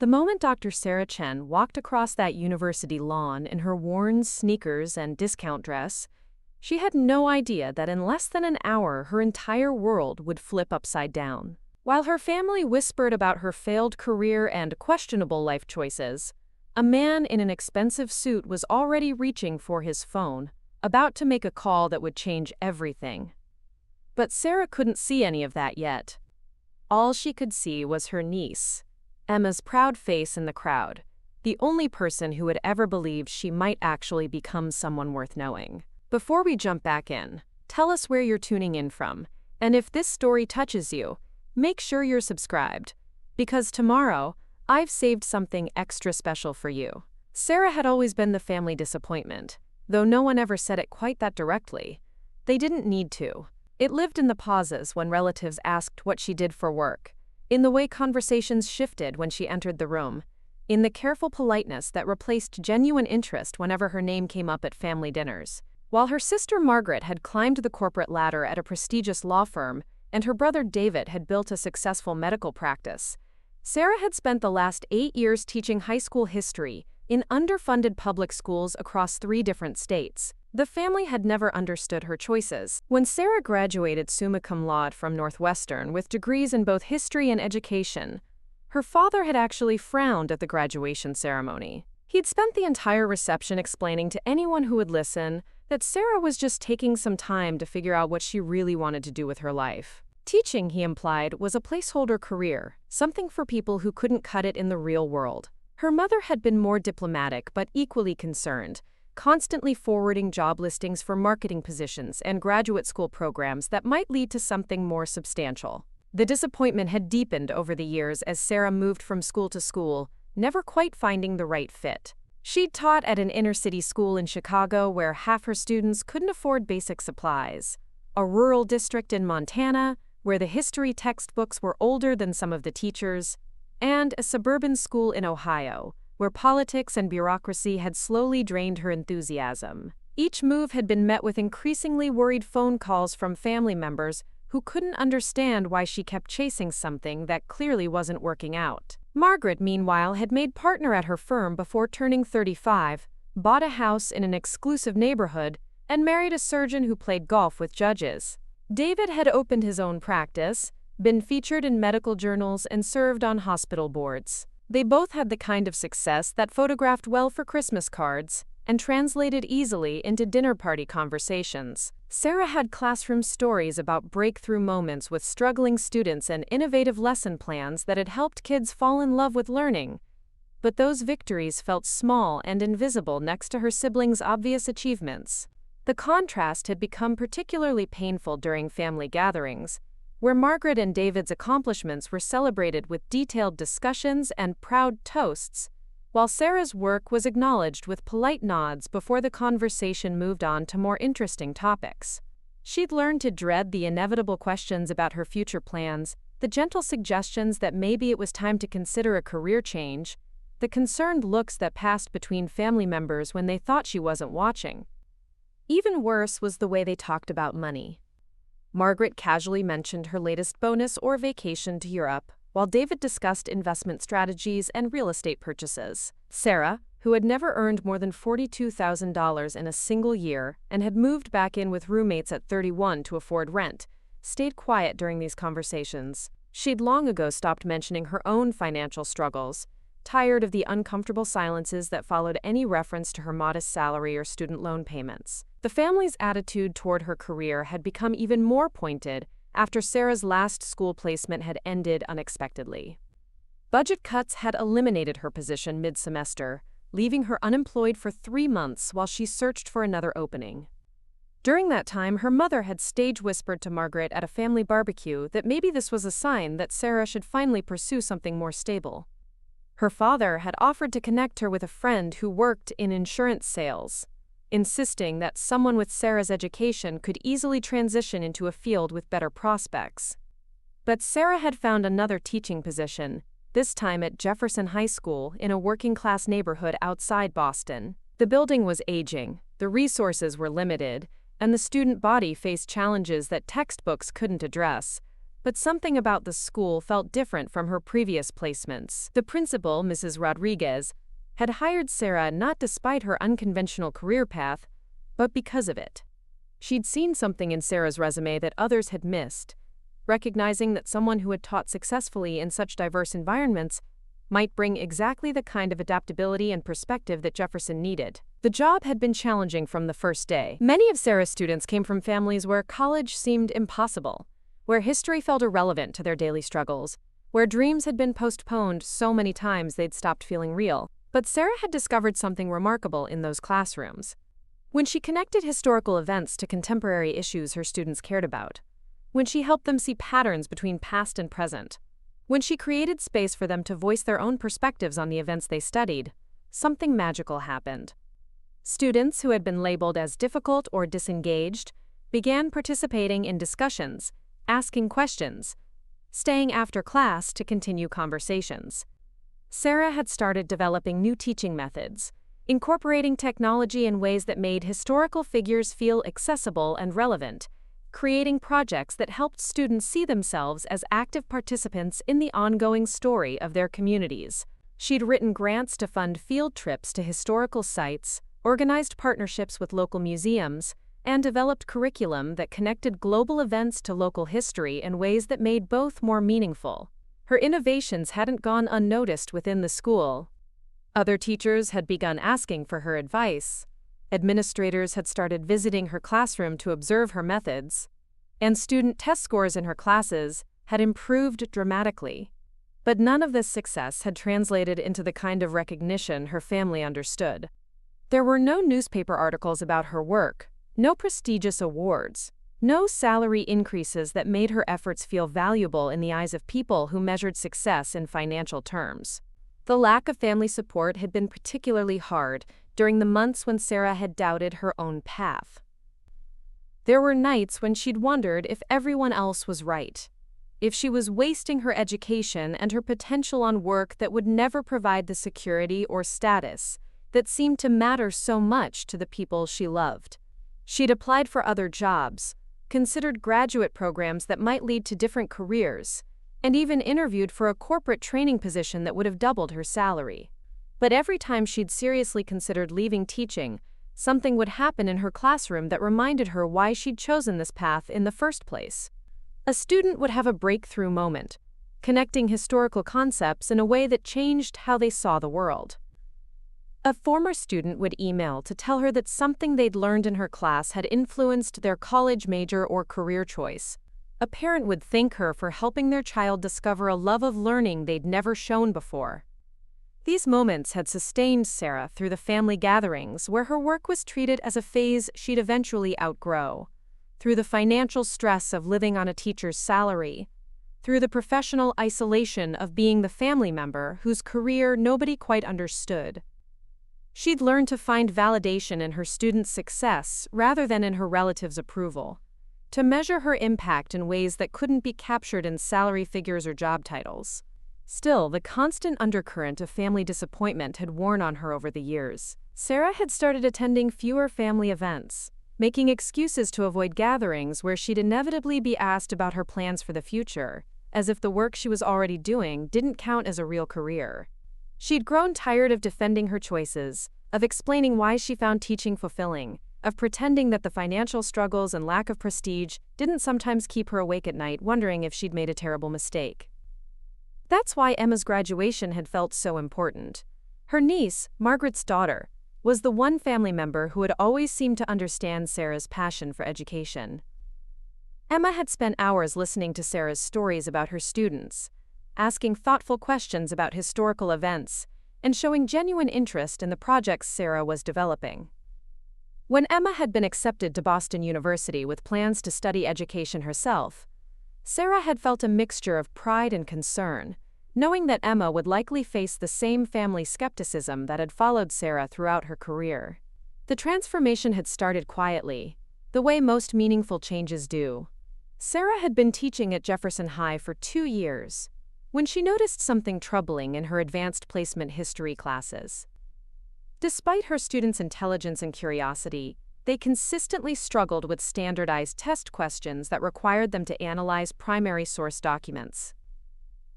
The moment Dr. Sarah Chen walked across that university lawn in her worn sneakers and discount dress, she had no idea that in less than an hour her entire world would flip upside down. While her family whispered about her failed career and questionable life choices, a man in an expensive suit was already reaching for his phone, about to make a call that would change everything. But Sarah couldn't see any of that yet. All she could see was her niece, Emma's proud face in the crowd, the only person who had ever believed she might actually become someone worth knowing. Before we jump back in, tell us where you're tuning in from, and if this story touches you, make sure you're subscribed, because tomorrow, I've saved something extra special for you. Sarah had always been the family disappointment, though no one ever said it quite that directly. They didn't need to. It lived in the pauses when relatives asked what she did for work, in the way conversations shifted when she entered the room, in the careful politeness that replaced genuine interest whenever her name came up at family dinners. While her sister Margaret had climbed the corporate ladder at a prestigious law firm, and her brother David had built a successful medical practice, Sarah had spent the last 8 years teaching high school history in underfunded public schools across 3 different states. The family had never understood her choices. When Sarah graduated summa cum laude from Northwestern with degrees in both history and education, her father had actually frowned at the graduation ceremony. He'd spent the entire reception explaining to anyone who would listen that Sarah was just taking some time to figure out what she really wanted to do with her life. Teaching, he implied, was a placeholder career, something for people who couldn't cut it in the real world. Her mother had been more diplomatic but equally concerned, constantly forwarding job listings for marketing positions and graduate school programs that might lead to something more substantial. The disappointment had deepened over the years as Sarah moved from school to school, never quite finding the right fit. She'd taught at an inner-city school in Chicago where half her students couldn't afford basic supplies, a rural district in Montana where the history textbooks were older than some of the teachers, and a suburban school in Ohio, where politics and bureaucracy had slowly drained her enthusiasm. Each move had been met with increasingly worried phone calls from family members who couldn't understand why she kept chasing something that clearly wasn't working out. Margaret, meanwhile, had made partner at her firm before turning 35, bought a house in an exclusive neighborhood, and married a surgeon who played golf with judges. David had opened his own practice, been featured in medical journals, and served on hospital boards. They both had the kind of success that photographed well for Christmas cards and translated easily into dinner party conversations. Sarah had classroom stories about breakthrough moments with struggling students and innovative lesson plans that had helped kids fall in love with learning. But those victories felt small and invisible next to her siblings' obvious achievements. The contrast had become particularly painful during family gatherings, where Margaret and David's accomplishments were celebrated with detailed discussions and proud toasts, while Sarah's work was acknowledged with polite nods before the conversation moved on to more interesting topics. She'd learned to dread the inevitable questions about her future plans, the gentle suggestions that maybe it was time to consider a career change, the concerned looks that passed between family members when they thought she wasn't watching. Even worse was the way they talked about money. Margaret casually mentioned her latest bonus or vacation to Europe, while David discussed investment strategies and real estate purchases. Sarah, who had never earned more than $42,000 in a single year and had moved back in with roommates at 31 to afford rent, stayed quiet during these conversations. She'd long ago stopped mentioning her own financial struggles, tired of the uncomfortable silences that followed any reference to her modest salary or student loan payments. The family's attitude toward her career had become even more pointed after Sarah's last school placement had ended unexpectedly. Budget cuts had eliminated her position mid-semester, leaving her unemployed for 3 months while she searched for another opening. During that time, her mother had stage-whispered to Margaret at a family barbecue that maybe this was a sign that Sarah should finally pursue something more stable. Her father had offered to connect her with a friend who worked in insurance sales, insisting that someone with Sarah's education could easily transition into a field with better prospects. But Sarah had found another teaching position, this time at Jefferson High School in a working-class neighborhood outside Boston. The building was aging, the resources were limited, and the student body faced challenges that textbooks couldn't address. But something about the school felt different from her previous placements. The principal, Mrs. Rodriguez, had hired Sarah not despite her unconventional career path, but because of it. She'd seen something in Sarah's resume that others had missed, recognizing that someone who had taught successfully in such diverse environments might bring exactly the kind of adaptability and perspective that Jefferson needed. The job had been challenging from the first day. Many of Sarah's students came from families where college seemed impossible, where history felt irrelevant to their daily struggles, where dreams had been postponed so many times they'd stopped feeling real. But Sarah had discovered something remarkable in those classrooms. When she connected historical events to contemporary issues her students cared about, when she helped them see patterns between past and present, when she created space for them to voice their own perspectives on the events they studied, something magical happened. Students who had been labeled as difficult or disengaged began participating in discussions, asking questions, staying after class to continue conversations. Sarah had started developing new teaching methods, incorporating technology in ways that made historical figures feel accessible and relevant, creating projects that helped students see themselves as active participants in the ongoing story of their communities. She'd written grants to fund field trips to historical sites, organized partnerships with local museums, and developed curriculum that connected global events to local history in ways that made both more meaningful. Her innovations hadn't gone unnoticed within the school. Other teachers had begun asking for her advice. Administrators had started visiting her classroom to observe her methods, and student test scores in her classes had improved dramatically. But none of this success had translated into the kind of recognition her family understood. There were no newspaper articles about her work, no prestigious awards, no salary increases that made her efforts feel valuable in the eyes of people who measured success in financial terms. The lack of family support had been particularly hard during the months when Sarah had doubted her own path. There were nights when she'd wondered if everyone else was right, if she was wasting her education and her potential on work that would never provide the security or status that seemed to matter so much to the people she loved. She'd applied for other jobs, considered graduate programs that might lead to different careers, and even interviewed for a corporate training position that would have doubled her salary. But every time she'd seriously considered leaving teaching, something would happen in her classroom that reminded her why she'd chosen this path in the first place. A student would have a breakthrough moment, connecting historical concepts in a way that changed how they saw the world. A former student would email to tell her that something they'd learned in her class had influenced their college major or career choice. A parent would thank her for helping their child discover a love of learning they'd never shown before. These moments had sustained Sarah through the family gatherings where her work was treated as a phase she'd eventually outgrow, through the financial stress of living on a teacher's salary, through the professional isolation of being the family member whose career nobody quite understood. She'd learned to find validation in her students' success rather than in her relatives' approval, to measure her impact in ways that couldn't be captured in salary figures or job titles. Still, the constant undercurrent of family disappointment had worn on her over the years. Sarah had started attending fewer family events, making excuses to avoid gatherings where she'd inevitably be asked about her plans for the future, as if the work she was already doing didn't count as a real career. She'd grown tired of defending her choices, of explaining why she found teaching fulfilling, of pretending that the financial struggles and lack of prestige didn't sometimes keep her awake at night wondering if she'd made a terrible mistake. That's why Emma's graduation had felt so important. Her niece, Margaret's daughter, was the one family member who had always seemed to understand Sarah's passion for education. Emma had spent hours listening to Sarah's stories about her students, asking thoughtful questions about historical events, and showing genuine interest in the projects Sarah was developing. When Emma had been accepted to Boston University with plans to study education herself, Sarah had felt a mixture of pride and concern, knowing that Emma would likely face the same family skepticism that had followed Sarah throughout her career. The transformation had started quietly, the way most meaningful changes do. Sarah had been teaching at Jefferson High for 2 years, when she noticed something troubling in her advanced placement history classes. Despite her students' intelligence and curiosity, they consistently struggled with standardized test questions that required them to analyze primary source documents.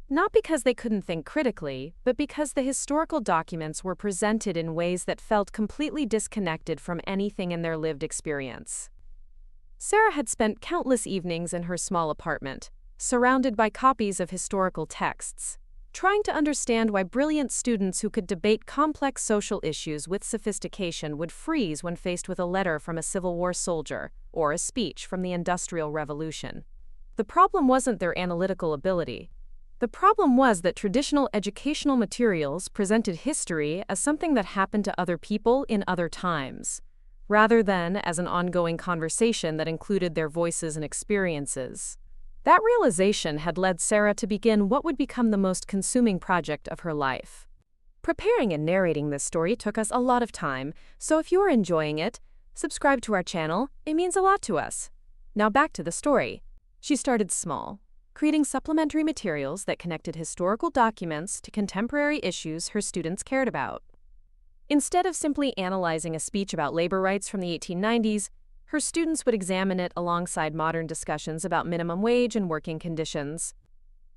Not because they couldn't think critically, but because the historical documents were presented in ways that felt completely disconnected from anything in their lived experience. Sarah had spent countless evenings in her small apartment, surrounded by copies of historical texts, trying to understand why brilliant students who could debate complex social issues with sophistication would freeze when faced with a letter from a Civil War soldier or a speech from the Industrial Revolution. The problem wasn't their analytical ability. The problem was that traditional educational materials presented history as something that happened to other people in other times, rather than as an ongoing conversation that included their voices and experiences. That realization had led Sarah to begin what would become the most consuming project of her life. Preparing and narrating this story took us a lot of time, so if you are enjoying it, subscribe to our channel. It means a lot to us. Now back to the story. She started small, creating supplementary materials that connected historical documents to contemporary issues her students cared about. Instead of simply analyzing a speech about labor rights from the 1890s, her students would examine it alongside modern discussions about minimum wage and working conditions.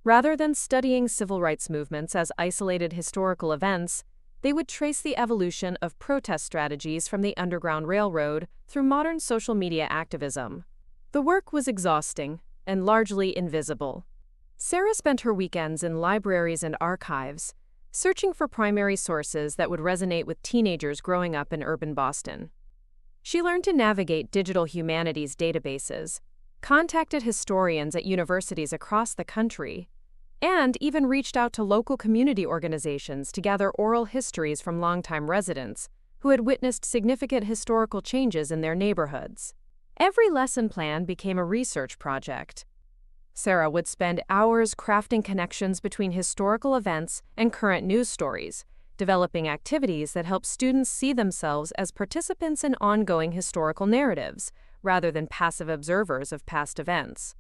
Rather than studying civil rights movements as isolated historical events, they would trace the evolution of protest strategies from the Underground Railroad through modern social media activism. The work was exhausting and largely invisible. Sarah spent her weekends in libraries and archives, searching for primary sources that would resonate with teenagers growing up in urban Boston. She learned to navigate digital humanities databases, contacted historians at universities across the country, and even reached out to local community organizations to gather oral histories from longtime residents who had witnessed significant historical changes in their neighborhoods. Every lesson plan became a research project. Sarah would spend hours crafting connections between historical events and current news stories, developing activities that help students see themselves as participants in ongoing historical narratives, rather than passive observers of past events.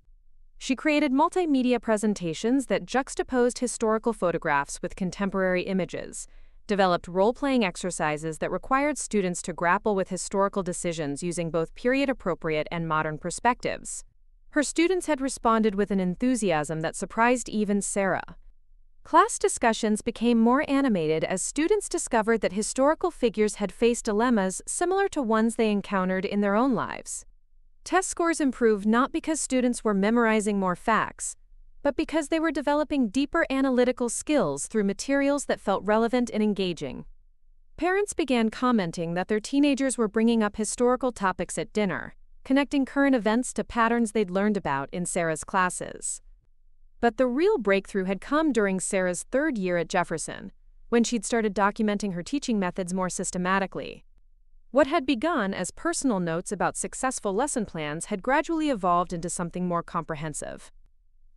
She created multimedia presentations that juxtaposed historical photographs with contemporary images, developed role-playing exercises that required students to grapple with historical decisions using both period-appropriate and modern perspectives. Her students had responded with an enthusiasm that surprised even Sarah. Class discussions became more animated as students discovered that historical figures had faced dilemmas similar to ones they encountered in their own lives. Test scores improved not because students were memorizing more facts, but because they were developing deeper analytical skills through materials that felt relevant and engaging. Parents began commenting that their teenagers were bringing up historical topics at dinner, connecting current events to patterns they'd learned about in Sarah's classes. But the real breakthrough had come during Sarah's third year at Jefferson, when she'd started documenting her teaching methods more systematically. What had begun as personal notes about successful lesson plans had gradually evolved into something more comprehensive.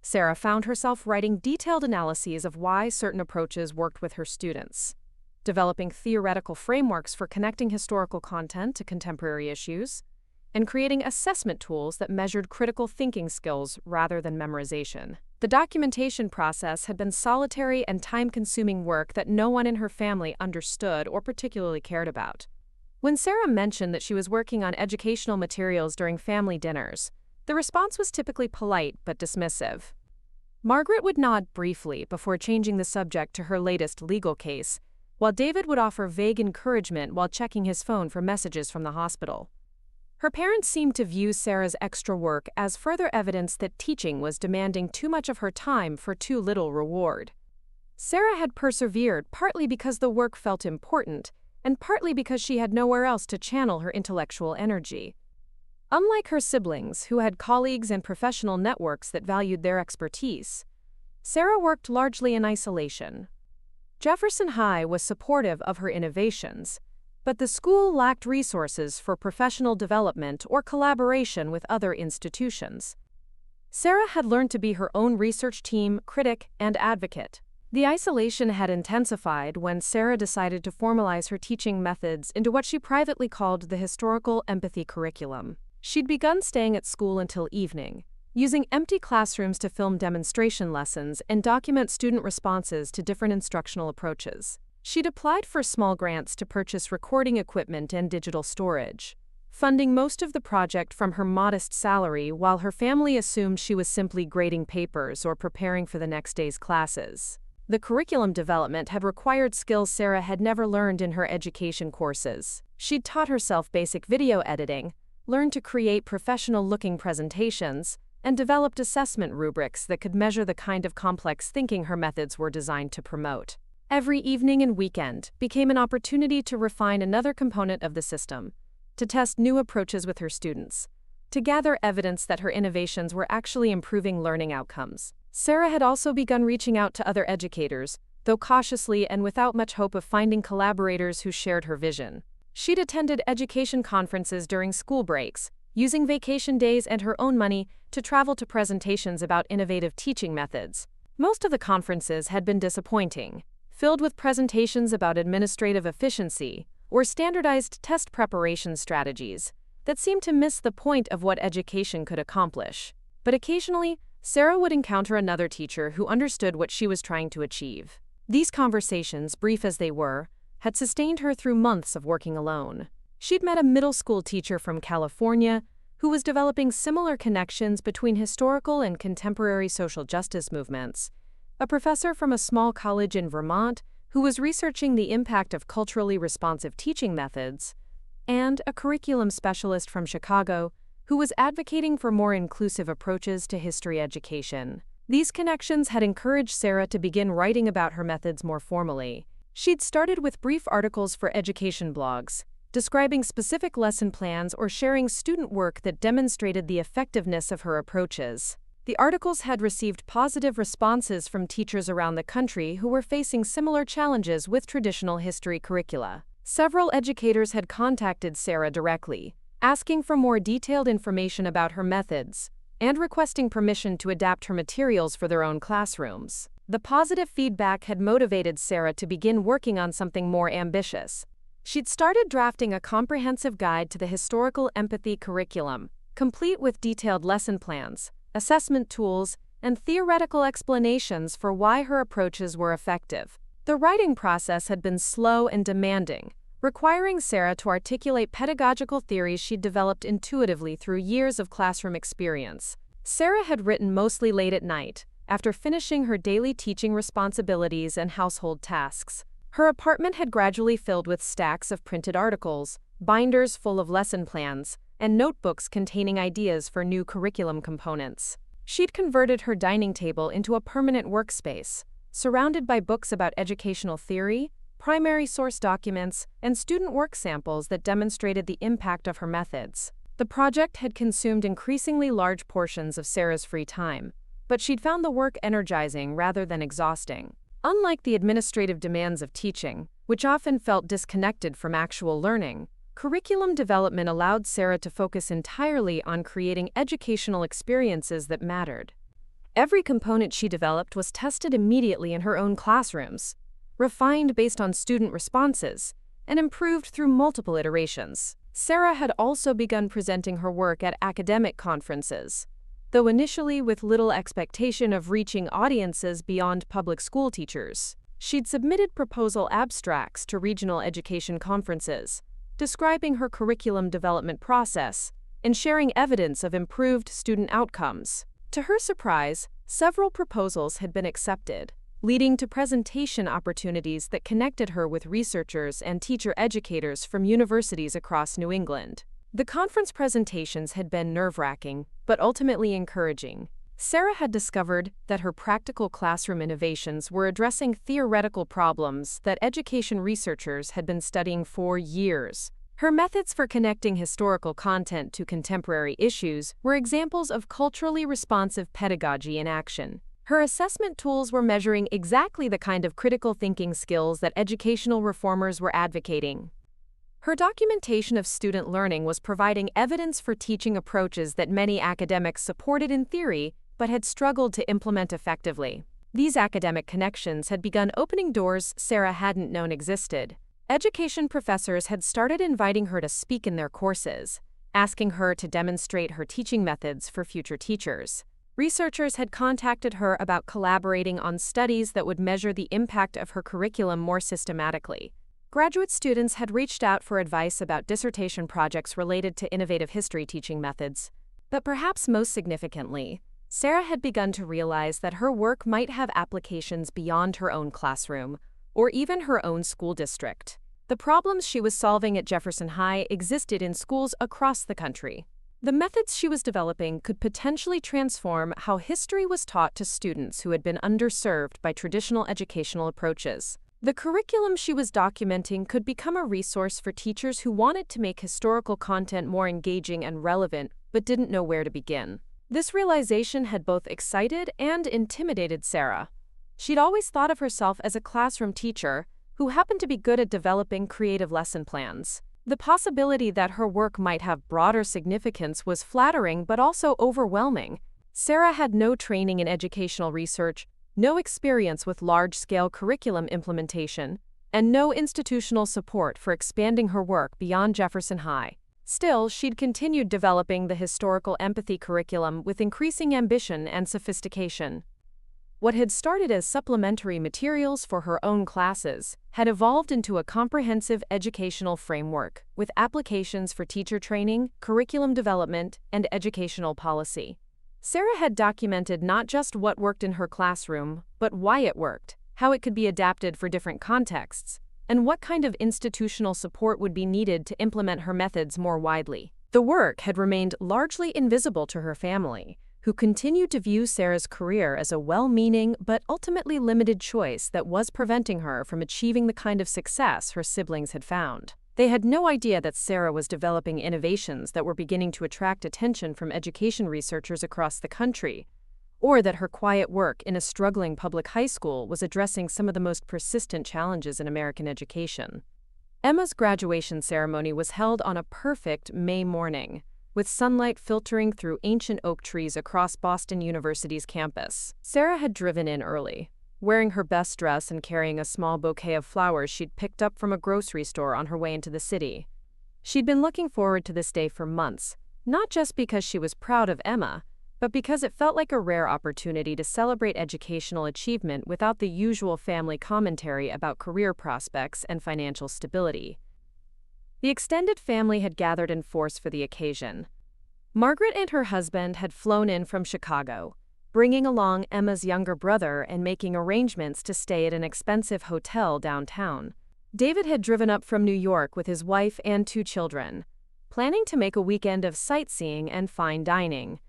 Sarah found herself writing detailed analyses of why certain approaches worked with her students, developing theoretical frameworks for connecting historical content to contemporary issues, and creating assessment tools that measured critical thinking skills rather than memorization. The documentation process had been solitary and time-consuming work that no one in her family understood or particularly cared about. When Sarah mentioned that she was working on educational materials during family dinners, the response was typically polite but dismissive. Margaret would nod briefly before changing the subject to her latest legal case, while David would offer vague encouragement while checking his phone for messages from the hospital. Her parents seemed to view Sarah's extra work as further evidence that teaching was demanding too much of her time for too little reward. Sarah had persevered partly because the work felt important, and partly because she had nowhere else to channel her intellectual energy. Unlike her siblings, who had colleagues and professional networks that valued their expertise, Sarah worked largely in isolation. Jefferson High was supportive of her innovations, but the school lacked resources for professional development or collaboration with other institutions. Sarah had learned to be her own research team, critic, and advocate. The isolation had intensified when Sarah decided to formalize her teaching methods into what she privately called the historical empathy curriculum. She'd begun staying at school until evening, using empty classrooms to film demonstration lessons and document student responses to different instructional approaches. She'd applied for small grants to purchase recording equipment and digital storage, funding most of the project from her modest salary while her family assumed she was simply grading papers or preparing for the next day's classes. The curriculum development had required skills Sarah had never learned in her education courses. She'd taught herself basic video editing, learned to create professional-looking presentations, and developed assessment rubrics that could measure the kind of complex thinking her methods were designed to promote. Every evening and weekend became an opportunity to refine another component of the system, to test new approaches with her students, to gather evidence that her innovations were actually improving learning outcomes. Sarah had also begun reaching out to other educators, though cautiously and without much hope of finding collaborators who shared her vision. She'd attended education conferences during school breaks, using vacation days and her own money to travel to presentations about innovative teaching methods. Most of the conferences had been disappointing, filled with presentations about administrative efficiency or standardized test preparation strategies that seemed to miss the point of what education could accomplish. But occasionally, Sarah would encounter another teacher who understood what she was trying to achieve. These conversations, brief as they were, had sustained her through months of working alone. She'd met a middle school teacher from California who was developing similar connections between historical and contemporary social justice movements, a professor from a small college in Vermont who was researching the impact of culturally responsive teaching methods, and a curriculum specialist from Chicago who was advocating for more inclusive approaches to history education. These connections had encouraged Sarah to begin writing about her methods more formally. She'd started with brief articles for education blogs, describing specific lesson plans or sharing student work that demonstrated the effectiveness of her approaches. The articles had received positive responses from teachers around the country who were facing similar challenges with traditional history curricula. Several educators had contacted Sarah directly, asking for more detailed information about her methods and requesting permission to adapt her materials for their own classrooms. The positive feedback had motivated Sarah to begin working on something more ambitious. She'd started drafting a comprehensive guide to the historical empathy curriculum, complete with detailed lesson plans, assessment tools, and theoretical explanations for why her approaches were effective. The writing process had been slow and demanding, requiring Sarah to articulate pedagogical theories she'd developed intuitively through years of classroom experience. Sarah had written mostly late at night, after finishing her daily teaching responsibilities and household tasks. Her apartment had gradually filled with stacks of printed articles, binders full of lesson plans, and notebooks containing ideas for new curriculum components. She'd converted her dining table into a permanent workspace, surrounded by books about educational theory, primary source documents, and student work samples that demonstrated the impact of her methods. The project had consumed increasingly large portions of Sarah's free time, but she'd found the work energizing rather than exhausting. Unlike the administrative demands of teaching, which often felt disconnected from actual learning, curriculum development allowed Sarah to focus entirely on creating educational experiences that mattered. Every component she developed was tested immediately in her own classrooms, refined based on student responses, and improved through multiple iterations. Sarah had also begun presenting her work at academic conferences, though initially with little expectation of reaching audiences beyond public school teachers. She'd submitted proposal abstracts to regional education conferences, describing her curriculum development process and sharing evidence of improved student outcomes. To her surprise, several proposals had been accepted, leading to presentation opportunities that connected her with researchers and teacher educators from universities across New England. The conference presentations had been nerve-wracking, but ultimately encouraging. Sarah had discovered that her practical classroom innovations were addressing theoretical problems that education researchers had been studying for years. Her methods for connecting historical content to contemporary issues were examples of culturally responsive pedagogy in action. Her assessment tools were measuring exactly the kind of critical thinking skills that educational reformers were advocating. Her documentation of student learning was providing evidence for teaching approaches that many academics supported in theory but had struggled to implement effectively. These academic connections had begun opening doors Sarah hadn't known existed. Education professors had started inviting her to speak in their courses, asking her to demonstrate her teaching methods for future teachers. Researchers had contacted her about collaborating on studies that would measure the impact of her curriculum more systematically. Graduate students had reached out for advice about dissertation projects related to innovative history teaching methods. But perhaps most significantly, Sarah had begun to realize that her work might have applications beyond her own classroom, or even her own school district. The problems she was solving at Jefferson High existed in schools across the country. The methods she was developing could potentially transform how history was taught to students who had been underserved by traditional educational approaches. The curriculum she was documenting could become a resource for teachers who wanted to make historical content more engaging and relevant, but didn't know where to begin. This realization had both excited and intimidated Sarah. She'd always thought of herself as a classroom teacher who happened to be good at developing creative lesson plans. The possibility that her work might have broader significance was flattering but also overwhelming. Sarah had no training in educational research, no experience with large-scale curriculum implementation, and no institutional support for expanding her work beyond Jefferson High. Still, she'd continued developing the historical empathy curriculum with increasing ambition and sophistication. What had started as supplementary materials for her own classes had evolved into a comprehensive educational framework with applications for teacher training, curriculum development, and educational policy. Sarah had documented not just what worked in her classroom, but why it worked, how it could be adapted for different contexts, and what kind of institutional support would be needed to implement her methods more widely. The work had remained largely invisible to her family, who continued to view Sarah's career as a well-meaning but ultimately limited choice that was preventing her from achieving the kind of success her siblings had found. They had no idea that Sarah was developing innovations that were beginning to attract attention from education researchers across the country, or that her quiet work in a struggling public high school was addressing some of the most persistent challenges in American education. Emma's graduation ceremony was held on a perfect May morning, with sunlight filtering through ancient oak trees across Boston University's campus. Sarah had driven in early, wearing her best dress and carrying a small bouquet of flowers she'd picked up from a grocery store on her way into the city. She'd been looking forward to this day for months, not just because she was proud of Emma, but because it felt like a rare opportunity to celebrate educational achievement without the usual family commentary about career prospects and financial stability. The extended family had gathered in force for the occasion. Margaret and her husband had flown in from Chicago, bringing along Emma's younger brother and making arrangements to stay at an expensive hotel downtown. David had driven up from New York with his wife and 2 children, planning to make a weekend of sightseeing and fine dining.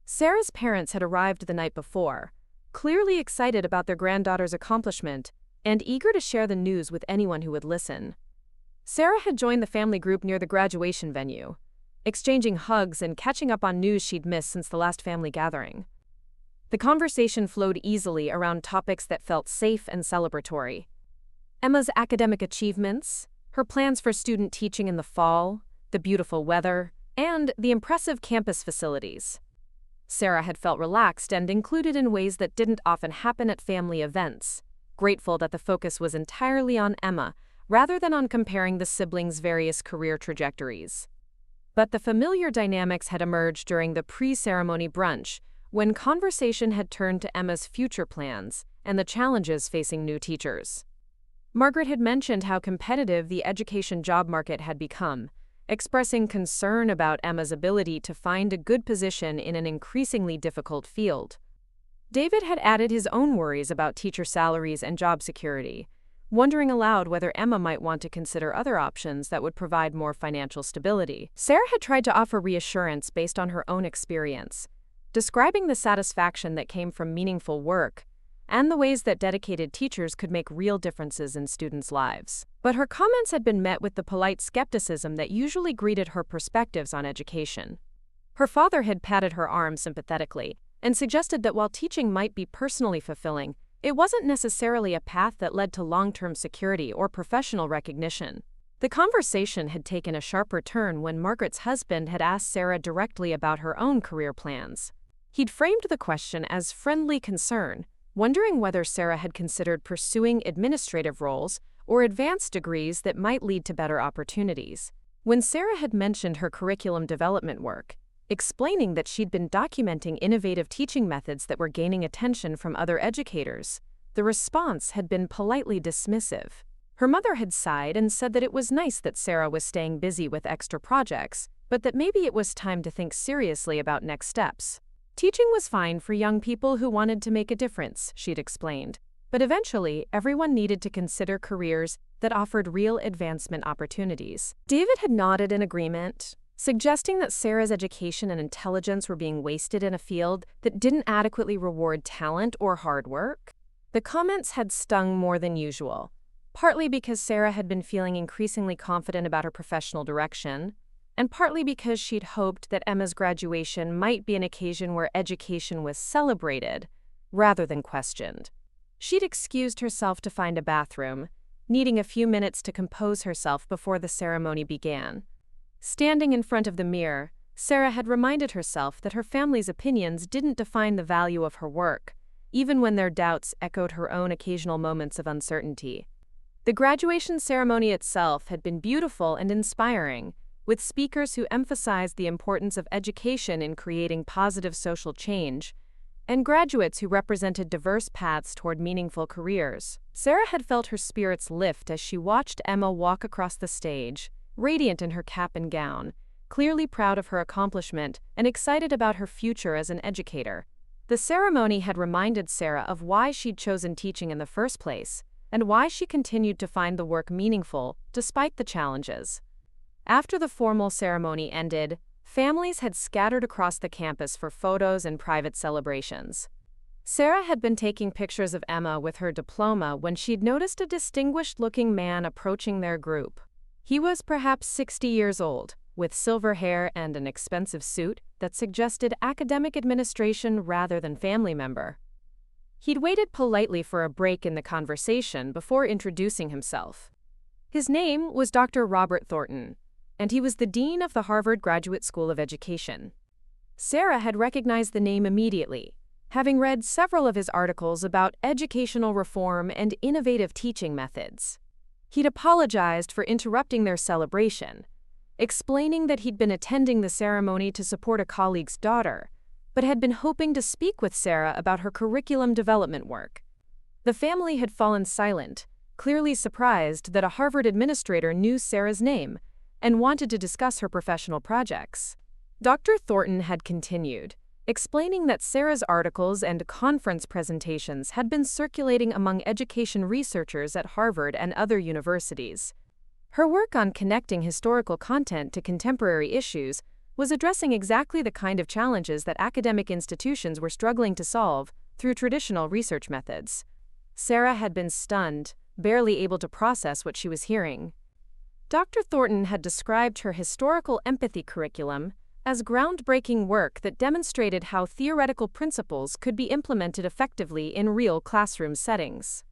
Sarah's parents had arrived the night before, clearly excited about their granddaughter's accomplishment and eager to share the news with anyone who would listen. Sarah had joined the family group near the graduation venue, exchanging hugs and catching up on news she'd missed since the last family gathering. The conversation flowed easily around topics that felt safe and celebratory. Emma's academic achievements, her plans for student teaching in the fall, the beautiful weather, and the impressive campus facilities. Sarah had felt relaxed and included in ways that didn't often happen at family events, grateful that the focus was entirely on Emma, rather than on comparing the siblings' various career trajectories. But the familiar dynamics had emerged during the pre-ceremony brunch, when conversation had turned to Emma's future plans and the challenges facing new teachers. Margaret had mentioned how competitive the education job market had become, expressing concern about Emma's ability to find a good position in an increasingly difficult field. David had added his own worries about teacher salaries and job security, wondering aloud whether Emma might want to consider other options that would provide more financial stability. Sarah had tried to offer reassurance based on her own experience, describing the satisfaction that came from meaningful work and the ways that dedicated teachers could make real differences in students' lives. But her comments had been met with the polite skepticism that usually greeted her perspectives on education. Her father had patted her arm sympathetically and suggested that while teaching might be personally fulfilling, it wasn't necessarily a path that led to long-term security or professional recognition. The conversation had taken a sharper turn when Margaret's husband had asked Sarah directly about her own career plans. He'd framed the question as friendly concern, wondering whether Sarah had considered pursuing administrative roles or advanced degrees that might lead to better opportunities. When Sarah had mentioned her curriculum development work, explaining that she'd been documenting innovative teaching methods that were gaining attention from other educators, the response had been politely dismissive. Her mother had sighed and said that it was nice that Sarah was staying busy with extra projects, but that maybe it was time to think seriously about next steps. Teaching was fine for young people who wanted to make a difference, she'd explained, but eventually everyone needed to consider careers that offered real advancement opportunities. David had nodded in agreement, suggesting that Sarah's education and intelligence were being wasted in a field that didn't adequately reward talent or hard work. The comments had stung more than usual, partly because Sarah had been feeling increasingly confident about her professional direction, and partly because she'd hoped that Emma's graduation might be an occasion where education was celebrated rather than questioned. She'd excused herself to find a bathroom, needing a few minutes to compose herself before the ceremony began. Standing in front of the mirror, Sarah had reminded herself that her family's opinions didn't define the value of her work, even when their doubts echoed her own occasional moments of uncertainty. The graduation ceremony itself had been beautiful and inspiring, with speakers who emphasized the importance of education in creating positive social change, and graduates who represented diverse paths toward meaningful careers. Sarah had felt her spirits lift as she watched Emma walk across the stage, radiant in her cap and gown, clearly proud of her accomplishment and excited about her future as an educator. The ceremony had reminded Sarah of why she'd chosen teaching in the first place, and why she continued to find the work meaningful despite the challenges. After the formal ceremony ended, families had scattered across the campus for photos and private celebrations. Sarah had been taking pictures of Emma with her diploma when she'd noticed a distinguished-looking man approaching their group. He was perhaps 60 years old, with silver hair and an expensive suit that suggested academic administration rather than family member. He'd waited politely for a break in the conversation before introducing himself. His name was Dr. Robert Thornton, and he was the dean of the Harvard Graduate School of Education. Sarah had recognized the name immediately, having read several of his articles about educational reform and innovative teaching methods. He'd apologized for interrupting their celebration, explaining that he'd been attending the ceremony to support a colleague's daughter, but had been hoping to speak with Sarah about her curriculum development work. The family had fallen silent, clearly surprised that a Harvard administrator knew Sarah's name and wanted to discuss her professional projects. Dr. Thornton had continued, explaining that Sarah's articles and conference presentations had been circulating among education researchers at Harvard and other universities. Her work on connecting historical content to contemporary issues was addressing exactly the kind of challenges that academic institutions were struggling to solve through traditional research methods. Sarah had been stunned, barely able to process what she was hearing. Dr. Thornton had described her historical empathy curriculum as groundbreaking work that demonstrated how theoretical principles could be implemented effectively in real classroom settings.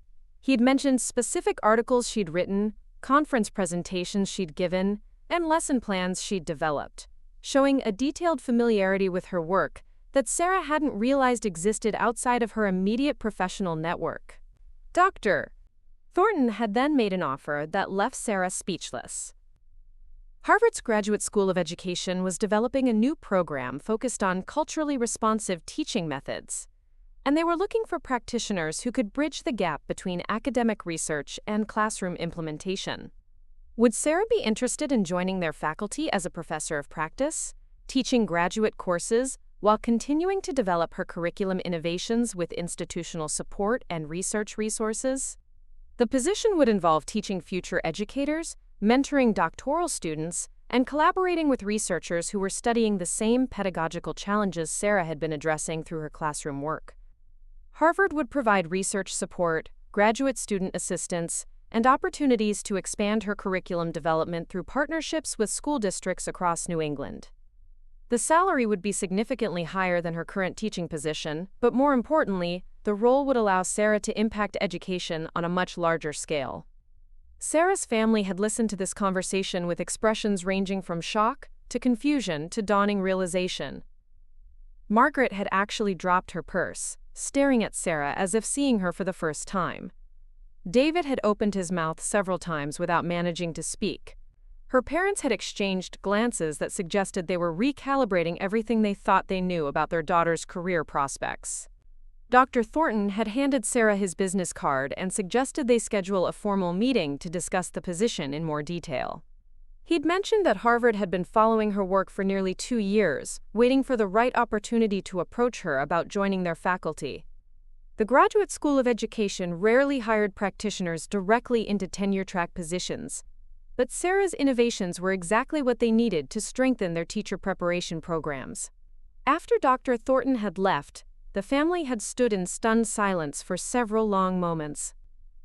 He'd mentioned specific articles she'd written, conference presentations she'd given, and lesson plans she'd developed, showing a detailed familiarity with her work that Sarah hadn't realized existed outside of her immediate professional network. Dr. Thornton had then made an offer that left Sarah speechless. Harvard's Graduate School of Education was developing a new program focused on culturally responsive teaching methods, and they were looking for practitioners who could bridge the gap between academic research and classroom implementation. Would Sarah be interested in joining their faculty as a professor of practice, teaching graduate courses while continuing to develop her curriculum innovations with institutional support and research resources? The position would involve teaching future educators, mentoring doctoral students, and collaborating with researchers who were studying the same pedagogical challenges Sarah had been addressing through her classroom work. Harvard would provide research support, graduate student assistance, and opportunities to expand her curriculum development through partnerships with school districts across New England. The salary would be significantly higher than her current teaching position, but more importantly, the role would allow Sarah to impact education on a much larger scale. Sarah's family had listened to this conversation with expressions ranging from shock to confusion to dawning realization. Margaret had actually dropped her purse, staring at Sarah as if seeing her for the first time. David had opened his mouth several times without managing to speak. Her parents had exchanged glances that suggested they were recalibrating everything they thought they knew about their daughter's career prospects. Dr. Thornton had handed Sarah his business card and suggested they schedule a formal meeting to discuss the position in more detail. He'd mentioned that Harvard had been following her work for nearly 2 years, waiting for the right opportunity to approach her about joining their faculty. The Graduate School of Education rarely hired practitioners directly into tenure-track positions, but Sarah's innovations were exactly what they needed to strengthen their teacher preparation programs. After Dr. Thornton had left, the family had stood in stunned silence for several long moments.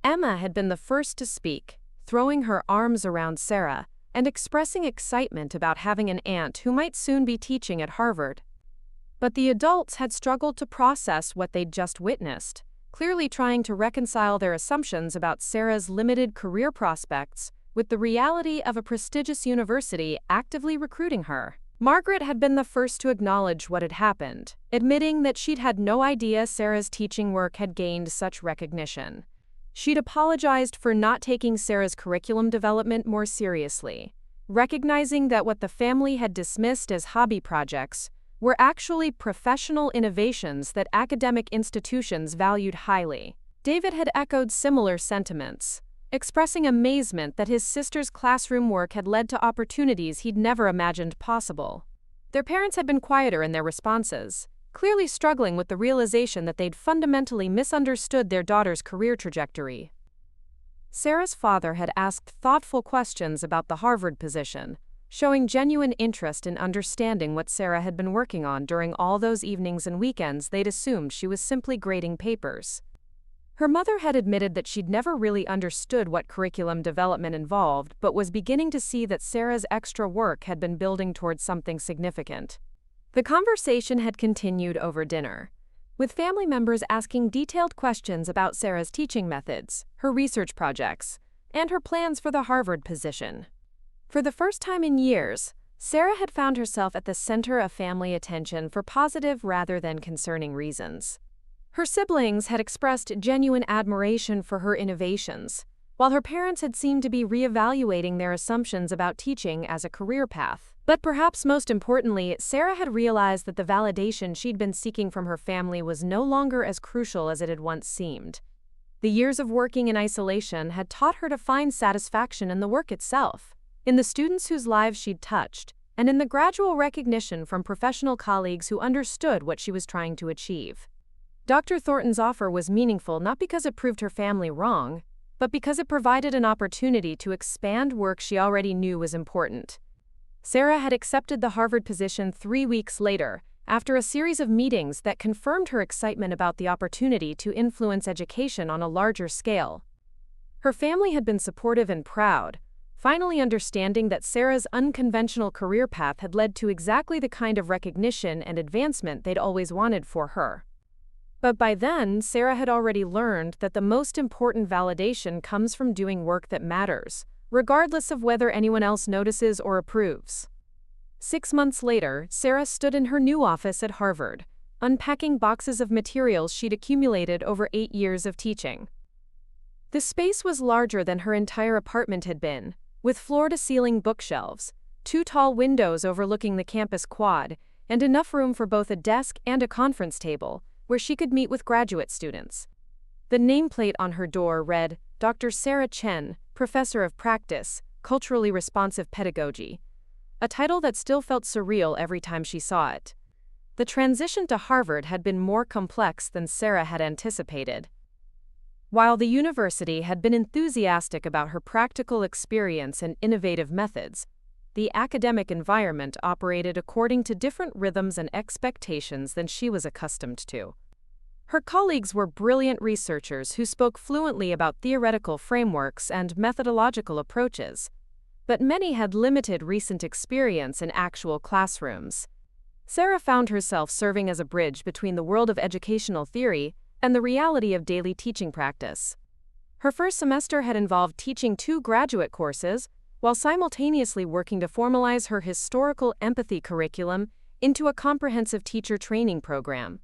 Emma had been the first to speak, throwing her arms around Sarah and expressing excitement about having an aunt who might soon be teaching at Harvard. But the adults had struggled to process what they'd just witnessed, clearly trying to reconcile their assumptions about Sarah's limited career prospects with the reality of a prestigious university actively recruiting her. Margaret had been the first to acknowledge what had happened, admitting that she'd had no idea Sarah's teaching work had gained such recognition. She'd apologized for not taking Sarah's curriculum development more seriously, recognizing that what the family had dismissed as hobby projects were actually professional innovations that academic institutions valued highly. David had echoed similar sentiments, expressing amazement that his sister's classroom work had led to opportunities he'd never imagined possible. Their parents had been quieter in their responses, clearly struggling with the realization that they'd fundamentally misunderstood their daughter's career trajectory. Sarah's father had asked thoughtful questions about the Harvard position, showing genuine interest in understanding what Sarah had been working on during all those evenings and weekends they'd assumed she was simply grading papers. Her mother had admitted that she'd never really understood what curriculum development involved, but was beginning to see that Sarah's extra work had been building towards something significant. The conversation had continued over dinner, with family members asking detailed questions about Sarah's teaching methods, her research projects, and her plans for the Harvard position. For the first time in years, Sarah had found herself at the center of family attention for positive rather than concerning reasons. Her siblings had expressed genuine admiration for her innovations, while her parents had seemed to be reevaluating their assumptions about teaching as a career path. But perhaps most importantly, Sarah had realized that the validation she'd been seeking from her family was no longer as crucial as it had once seemed. The years of working in isolation had taught her to find satisfaction in the work itself, in the students whose lives she'd touched, and in the gradual recognition from professional colleagues who understood what she was trying to achieve. Dr. Thornton's offer was meaningful not because it proved her family wrong, but because it provided an opportunity to expand work she already knew was important. Sarah had accepted the Harvard position 3 weeks later, after a series of meetings that confirmed her excitement about the opportunity to influence education on a larger scale. Her family had been supportive and proud, finally understanding that Sarah's unconventional career path had led to exactly the kind of recognition and advancement they'd always wanted for her. But by then, Sarah had already learned that the most important validation comes from doing work that matters, regardless of whether anyone else notices or approves. 6 months later, Sarah stood in her new office at Harvard, unpacking boxes of materials she'd accumulated over 8 years of teaching. The space was larger than her entire apartment had been, with floor-to-ceiling bookshelves, 2 tall windows overlooking the campus quad, and enough room for both a desk and a conference table, where she could meet with graduate students. The nameplate on her door read, Dr. Sarah Chen, Professor of Practice, Culturally Responsive Pedagogy, a title that still felt surreal every time she saw it. The transition to Harvard had been more complex than Sarah had anticipated. While the university had been enthusiastic about her practical experience and innovative methods, the academic environment operated according to different rhythms and expectations than she was accustomed to. Her colleagues were brilliant researchers who spoke fluently about theoretical frameworks and methodological approaches, but many had limited recent experience in actual classrooms. Sarah found herself serving as a bridge between the world of educational theory and the reality of daily teaching practice. Her first semester had involved teaching 2 graduate courses, while simultaneously working to formalize her historical empathy curriculum into a comprehensive teacher training program.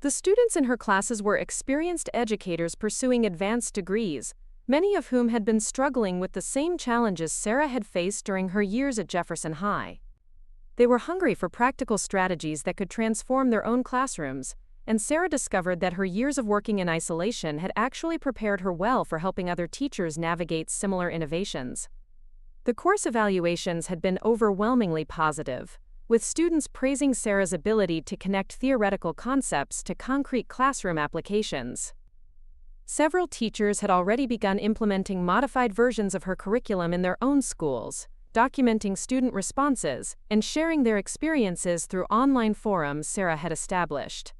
The students in her classes were experienced educators pursuing advanced degrees, many of whom had been struggling with the same challenges Sarah had faced during her years at Jefferson High. They were hungry for practical strategies that could transform their own classrooms, and Sarah discovered that her years of working in isolation had actually prepared her well for helping other teachers navigate similar innovations. The course evaluations had been overwhelmingly positive, with students praising Sarah's ability to connect theoretical concepts to concrete classroom applications. Several teachers had already begun implementing modified versions of her curriculum in their own schools, documenting student responses and sharing their experiences through online forums Sarah had established.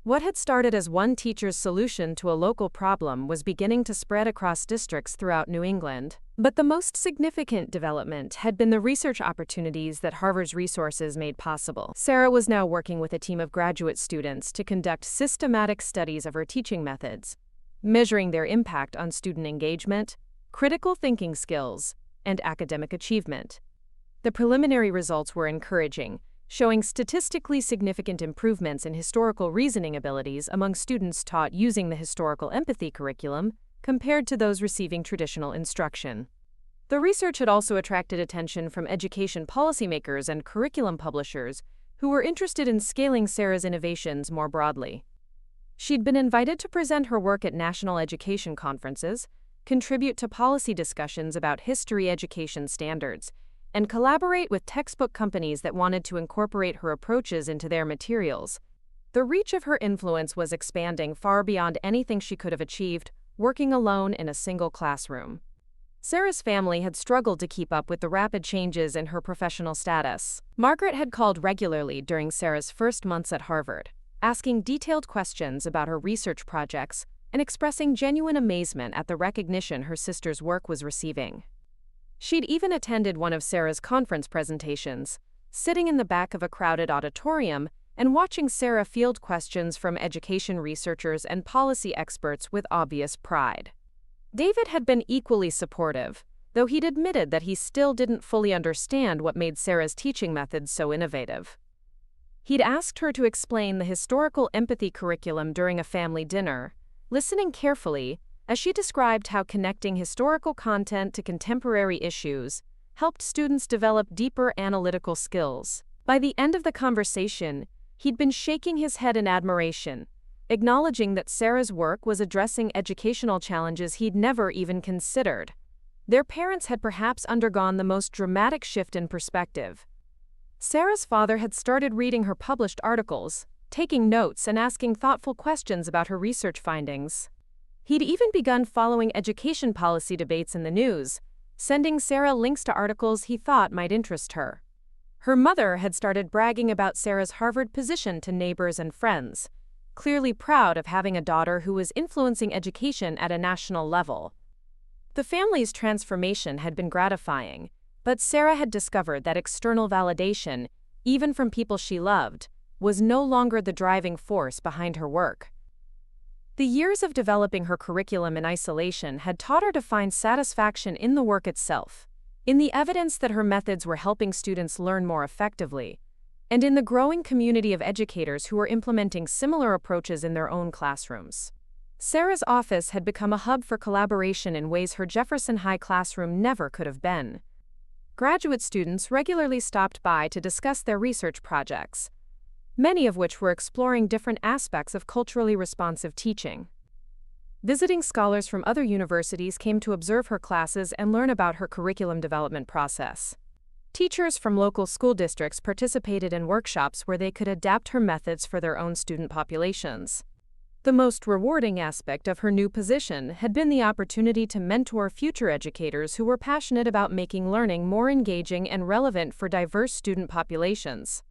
What had started as one teacher's solution to a local problem was beginning to spread across districts throughout New England. But the most significant development had been the research opportunities that Harvard's resources made possible. Sarah was now working with a team of graduate students to conduct systematic studies of her teaching methods, measuring their impact on student engagement, critical thinking skills, and academic achievement. The preliminary results were encouraging, showing statistically significant improvements in historical reasoning abilities among students taught using the historical empathy curriculum compared to those receiving traditional instruction. The research had also attracted attention from education policymakers and curriculum publishers who were interested in scaling Sarah's innovations more broadly. She'd been invited to present her work at national education conferences, contribute to policy discussions about history education standards, and collaborate with textbook companies that wanted to incorporate her approaches into their materials. The reach of her influence was expanding far beyond anything she could have achieved working alone in a single classroom. Sarah's family had struggled to keep up with the rapid changes in her professional status. Margaret had called regularly during Sarah's first months at Harvard, asking detailed questions about her research projects and expressing genuine amazement at the recognition her sister's work was receiving. She'd even attended one of Sarah's conference presentations, sitting in the back of a crowded auditorium and watching Sarah field questions from education researchers and policy experts with obvious pride. David had been equally supportive, though he'd admitted that he still didn't fully understand what made Sarah's teaching methods so innovative. He'd asked her to explain the historical empathy curriculum during a family dinner, listening carefully as she described how connecting historical content to contemporary issues helped students develop deeper analytical skills. By the end of the conversation, he'd been shaking his head in admiration, acknowledging that Sarah's work was addressing educational challenges he'd never even considered. Their parents had perhaps undergone the most dramatic shift in perspective. Sarah's father had started reading her published articles, taking notes and asking thoughtful questions about her research findings. He'd even begun following education policy debates in the news, sending Sarah links to articles he thought might interest her. Her mother had started bragging about Sarah's Harvard position to neighbors and friends, clearly proud of having a daughter who was influencing education at a national level. The family's transformation had been gratifying, but Sarah had discovered that external validation, even from people she loved, was no longer the driving force behind her work. The years of developing her curriculum in isolation had taught her to find satisfaction in the work itself, in the evidence that her methods were helping students learn more effectively, and in the growing community of educators who were implementing similar approaches in their own classrooms. Sarah's office had become a hub for collaboration in ways her Jefferson High classroom never could have been. Graduate students regularly stopped by to discuss their research projects, many of which were exploring different aspects of culturally responsive teaching. Visiting scholars from other universities came to observe her classes and learn about her curriculum development process. Teachers from local school districts participated in workshops where they could adapt her methods for their own student populations. The most rewarding aspect of her new position had been the opportunity to mentor future educators who were passionate about making learning more engaging and relevant for diverse student populations.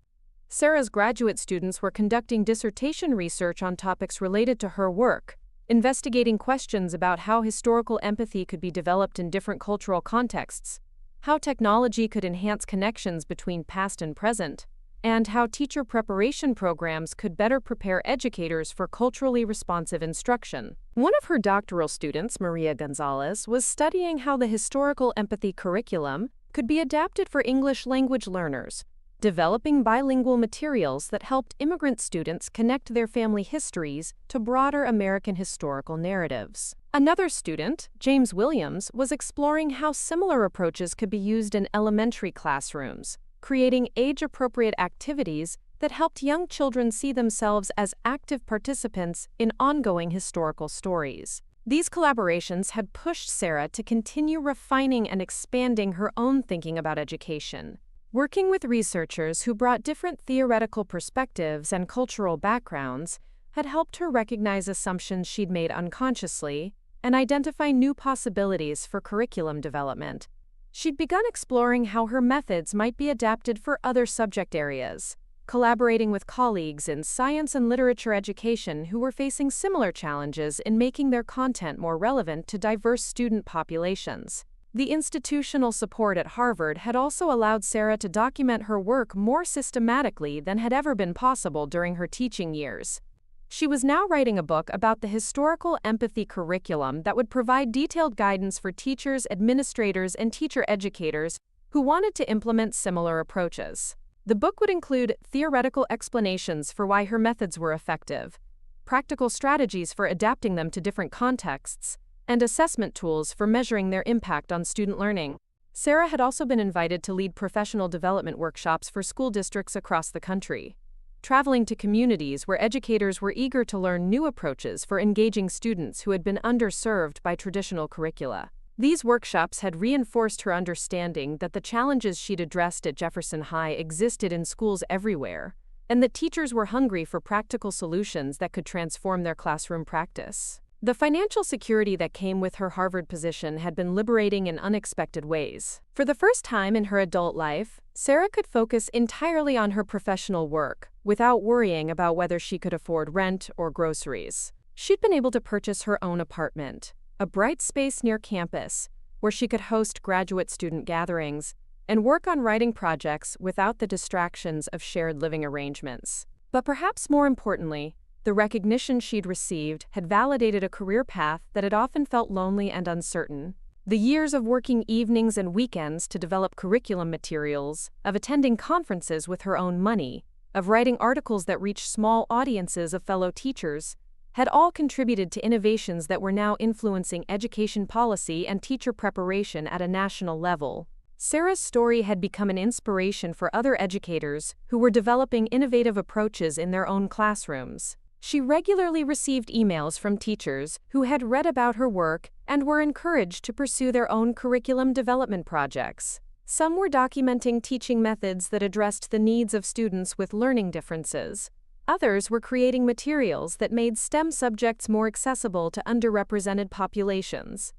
Sarah's graduate students were conducting dissertation research on topics related to her work, investigating questions about how historical empathy could be developed in different cultural contexts, how technology could enhance connections between past and present, and how teacher preparation programs could better prepare educators for culturally responsive instruction. One of her doctoral students, Maria Gonzalez, was studying how the historical empathy curriculum could be adapted for English language learners, developing bilingual materials that helped immigrant students connect their family histories to broader American historical narratives. Another student, James Williams, was exploring how similar approaches could be used in elementary classrooms, creating age-appropriate activities that helped young children see themselves as active participants in ongoing historical stories. These collaborations had pushed Sarah to continue refining and expanding her own thinking about education. Working with researchers who brought different theoretical perspectives and cultural backgrounds had helped her recognize assumptions she'd made unconsciously and identify new possibilities for curriculum development. She'd begun exploring how her methods might be adapted for other subject areas, collaborating with colleagues in science and literature education who were facing similar challenges in making their content more relevant to diverse student populations. The institutional support at Harvard had also allowed Sarah to document her work more systematically than had ever been possible during her teaching years. She was now writing a book about the historical empathy curriculum that would provide detailed guidance for teachers, administrators, and teacher educators who wanted to implement similar approaches. The book would include theoretical explanations for why her methods were effective, practical strategies for adapting them to different contexts, and assessment tools for measuring their impact on student learning. Sarah had also been invited to lead professional development workshops for school districts across the country, traveling to communities where educators were eager to learn new approaches for engaging students who had been underserved by traditional curricula. These workshops had reinforced her understanding that the challenges she'd addressed at Jefferson High existed in schools everywhere, and that teachers were hungry for practical solutions that could transform their classroom practice. The financial security that came with her Harvard position had been liberating in unexpected ways. For the first time in her adult life, Sarah could focus entirely on her professional work, without worrying about whether she could afford rent or groceries. She'd been able to purchase her own apartment, a bright space near campus, where she could host graduate student gatherings and work on writing projects without the distractions of shared living arrangements. But perhaps more importantly, the recognition she'd received had validated a career path that had often felt lonely and uncertain. The years of working evenings and weekends to develop curriculum materials, of attending conferences with her own money, of writing articles that reached small audiences of fellow teachers, had all contributed to innovations that were now influencing education policy and teacher preparation at a national level. Sarah's story had become an inspiration for other educators who were developing innovative approaches in their own classrooms. She regularly received emails from teachers who had read about her work and were encouraged to pursue their own curriculum development projects. Some were documenting teaching methods that addressed the needs of students with learning differences. Others were creating materials that made STEM subjects more accessible to underrepresented populations.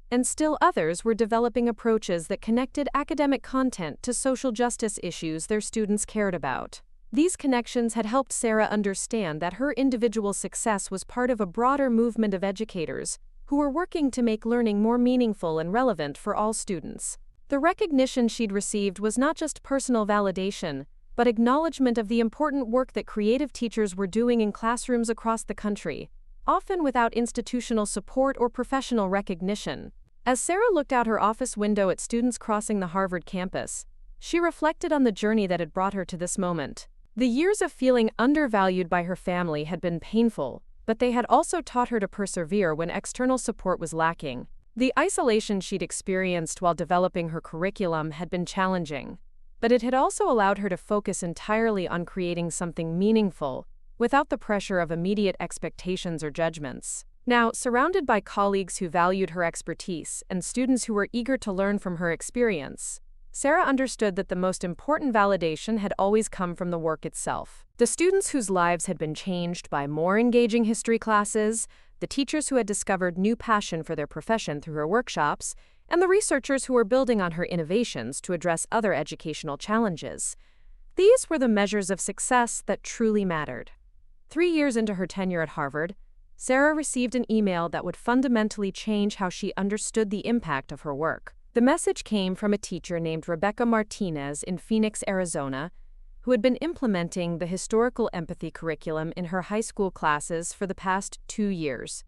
And still others were developing approaches that connected academic content to social justice issues their students cared about. These connections had helped Sarah understand that her individual success was part of a broader movement of educators who were working to make learning more meaningful and relevant for all students. The recognition she'd received was not just personal validation, but acknowledgement of the important work that creative teachers were doing in classrooms across the country, often without institutional support or professional recognition. As Sarah looked out her office window at students crossing the Harvard campus, she reflected on the journey that had brought her to this moment. The years of feeling undervalued by her family had been painful, but they had also taught her to persevere when external support was lacking. The isolation she'd experienced while developing her curriculum had been challenging, but it had also allowed her to focus entirely on creating something meaningful, without the pressure of immediate expectations or judgments. Now, surrounded by colleagues who valued her expertise and students who were eager to learn from her experience, Sarah understood that the most important validation had always come from the work itself. The students whose lives had been changed by more engaging history classes, the teachers who had discovered new passion for their profession through her workshops, and the researchers who were building on her innovations to address other educational challenges. These were the measures of success that truly mattered. 3 years into her tenure at Harvard, Sarah received an email that would fundamentally change how she understood the impact of her work. The message came from a teacher named Rebecca Martinez in Phoenix, Arizona, who had been implementing the historical empathy curriculum in her high school classes for the past 2 years.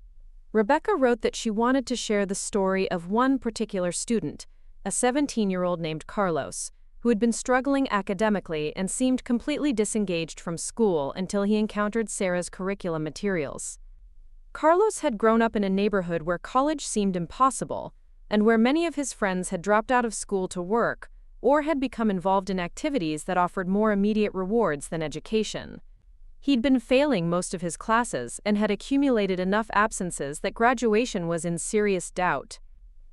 Rebecca wrote that she wanted to share the story of one particular student, a 17-year-old named Carlos, who had been struggling academically and seemed completely disengaged from school until he encountered Sarah's curriculum materials. Carlos had grown up in a neighborhood where college seemed impossible, and where many of his friends had dropped out of school to work, or had become involved in activities that offered more immediate rewards than education. He'd been failing most of his classes and had accumulated enough absences that graduation was in serious doubt.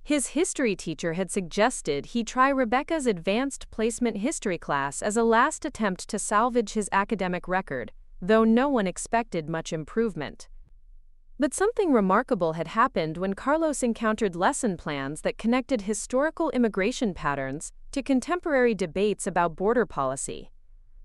His history teacher had suggested he try Rebecca's advanced placement history class as a last attempt to salvage his academic record, though no one expected much improvement. But something remarkable had happened when Carlos encountered lesson plans that connected historical immigration patterns to contemporary debates about border policy,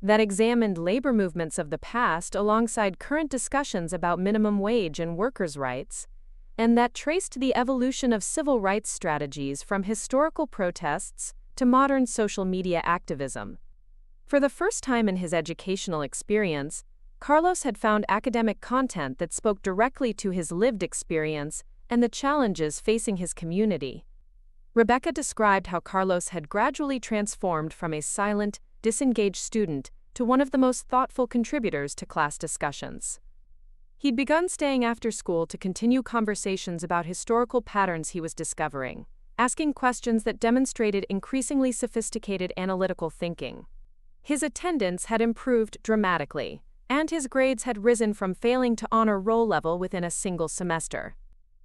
that examined labor movements of the past alongside current discussions about minimum wage and workers' rights, and that traced the evolution of civil rights strategies from historical protests to modern social media activism. For the first time in his educational experience, Carlos had found academic content that spoke directly to his lived experience and the challenges facing his community. Rebecca described how Carlos had gradually transformed from a silent, disengaged student to one of the most thoughtful contributors to class discussions. He'd begun staying after school to continue conversations about historical patterns he was discovering, asking questions that demonstrated increasingly sophisticated analytical thinking. His attendance had improved dramatically, and his grades had risen from failing to honor roll level within a single semester.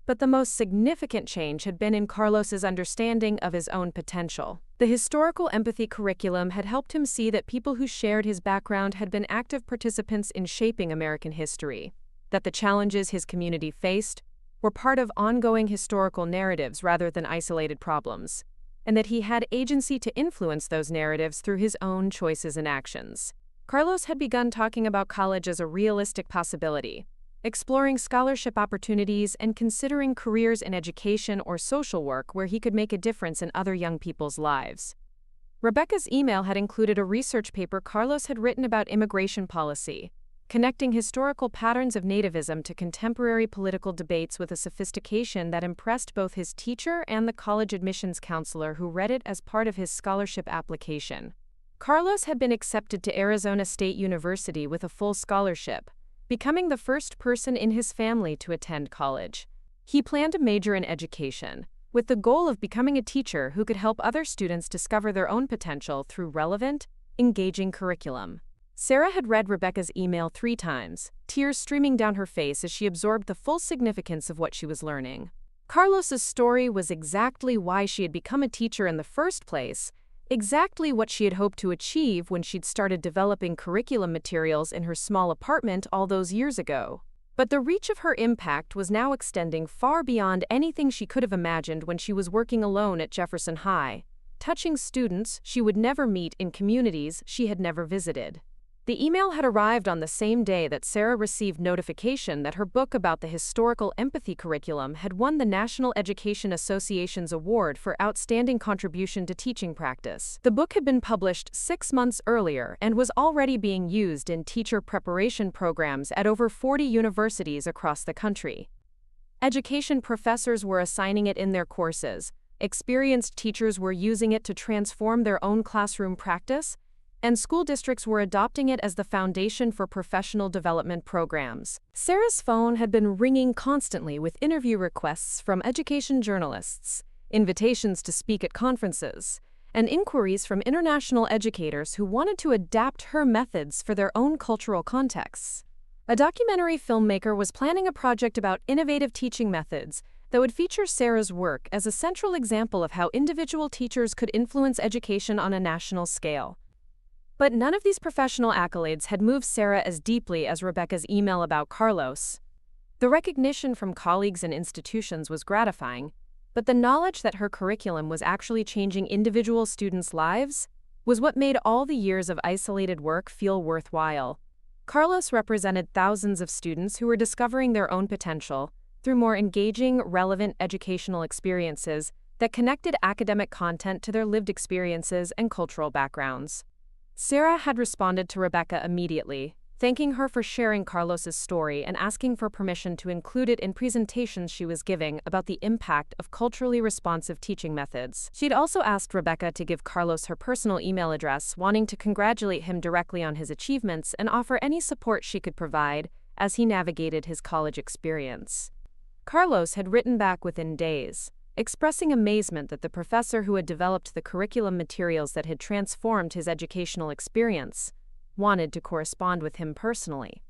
But the most significant change had been in Carlos's understanding of his own potential. The historical empathy curriculum had helped him see that people who shared his background had been active participants in shaping American history, that the challenges his community faced were part of ongoing historical narratives rather than isolated problems, and that he had agency to influence those narratives through his own choices and actions. Carlos had begun talking about college as a realistic possibility, exploring scholarship opportunities and considering careers in education or social work where he could make a difference in other young people's lives. Rebecca's email had included a research paper Carlos had written about immigration policy, connecting historical patterns of nativism to contemporary political debates with a sophistication that impressed both his teacher and the college admissions counselor who read it as part of his scholarship application. Carlos had been accepted to Arizona State University with a full scholarship, becoming the first person in his family to attend college. He planned to major in education, with the goal of becoming a teacher who could help other students discover their own potential through relevant, engaging curriculum. Sarah had read Rebecca's email 3 times, tears streaming down her face as she absorbed the full significance of what she was learning. Carlos's story was exactly why she had become a teacher in the first place, exactly what she had hoped to achieve when she'd started developing curriculum materials in her small apartment all those years ago. But the reach of her impact was now extending far beyond anything she could have imagined when she was working alone at Jefferson High, touching students she would never meet in communities she had never visited. The email had arrived on the same day that Sarah received notification that her book about the historical empathy curriculum had won the National Education Association's award for outstanding contribution to teaching practice. The book had been published 6 months earlier and was already being used in teacher preparation programs at over 40 universities across the country. Education professors were assigning it in their courses, experienced teachers were using it to transform their own classroom practice, and school districts were adopting it as the foundation for professional development programs. Sarah's phone had been ringing constantly with interview requests from education journalists, invitations to speak at conferences, and inquiries from international educators who wanted to adapt her methods for their own cultural contexts. A documentary filmmaker was planning a project about innovative teaching methods that would feature Sarah's work as a central example of how individual teachers could influence education on a national scale. But none of these professional accolades had moved Sarah as deeply as Rebecca's email about Carlos. The recognition from colleagues and institutions was gratifying, but the knowledge that her curriculum was actually changing individual students' lives was what made all the years of isolated work feel worthwhile. Carlos represented thousands of students who were discovering their own potential through more engaging, relevant educational experiences that connected academic content to their lived experiences and cultural backgrounds. Sarah had responded to Rebecca immediately, thanking her for sharing Carlos's story and asking for permission to include it in presentations she was giving about the impact of culturally responsive teaching methods. She'd also asked Rebecca to give Carlos her personal email address, wanting to congratulate him directly on his achievements and offer any support she could provide as he navigated his college experience. Carlos had written back within days, expressing amazement that the professor who had developed the curriculum materials that had transformed his educational experience wanted to correspond with him personally.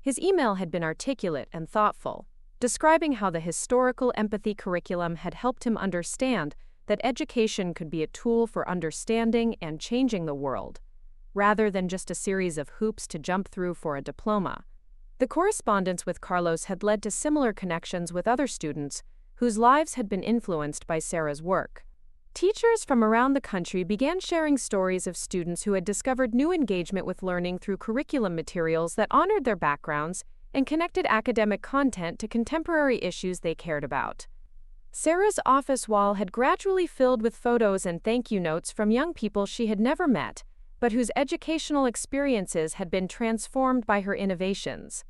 His email had been articulate and thoughtful, describing how the historical empathy curriculum had helped him understand that education could be a tool for understanding and changing the world, rather than just a series of hoops to jump through for a diploma. The correspondence with Carlos had led to similar connections with other students whose lives had been influenced by Sarah's work. Teachers from around the country began sharing stories of students who had discovered new engagement with learning through curriculum materials that honored their backgrounds and connected academic content to contemporary issues they cared about. Sarah's office wall had gradually filled with photos and thank you notes from young people she had never met, but whose educational experiences had been transformed by her innovations.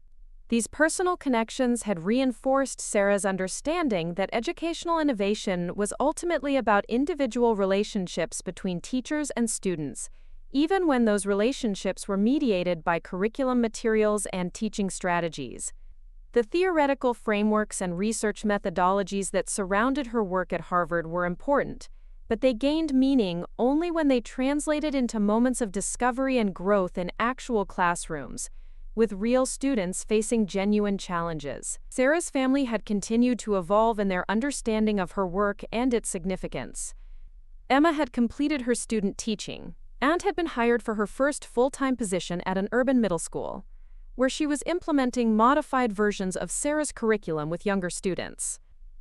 These personal connections had reinforced Sarah's understanding that educational innovation was ultimately about individual relationships between teachers and students, even when those relationships were mediated by curriculum materials and teaching strategies. The theoretical frameworks and research methodologies that surrounded her work at Harvard were important, but they gained meaning only when they translated into moments of discovery and growth in actual classrooms, with real students facing genuine challenges. Sarah's family had continued to evolve in their understanding of her work and its significance. Emma had completed her student teaching and had been hired for her first full-time position at an urban middle school, where she was implementing modified versions of Sarah's curriculum with younger students.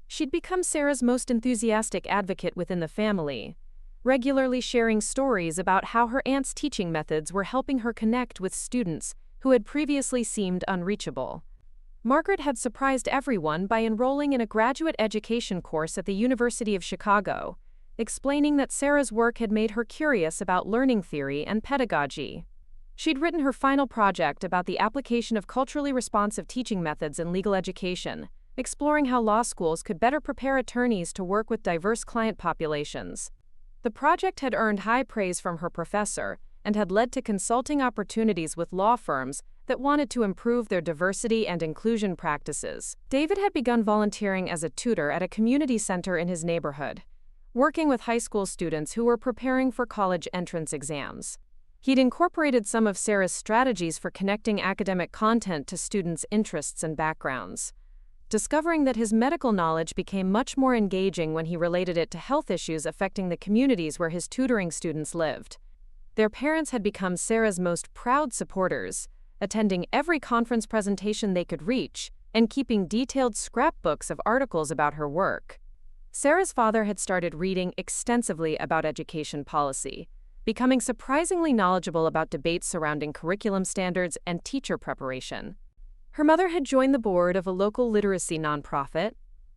She'd become Sarah's most enthusiastic advocate within the family, regularly sharing stories about how her aunt's teaching methods were helping her connect with students who had previously seemed unreachable. Margaret had surprised everyone by enrolling in a graduate education course at the University of Chicago, explaining that Sarah's work had made her curious about learning theory and pedagogy. She'd written her final project about the application of culturally responsive teaching methods in legal education, exploring how law schools could better prepare attorneys to work with diverse client populations. The project had earned high praise from her professor and had led to consulting opportunities with law firms that wanted to improve their diversity and inclusion practices. David had begun volunteering as a tutor at a community center in his neighborhood, working with high school students who were preparing for college entrance exams. He'd incorporated some of Sarah's strategies for connecting academic content to students' interests and backgrounds, discovering that his medical knowledge became much more engaging when he related it to health issues affecting the communities where his tutoring students lived. Their parents had become Sarah's most proud supporters, attending every conference presentation they could reach and keeping detailed scrapbooks of articles about her work. Sarah's father had started reading extensively about education policy, becoming surprisingly knowledgeable about debates surrounding curriculum standards and teacher preparation. Her mother had joined the board of a local literacy nonprofit,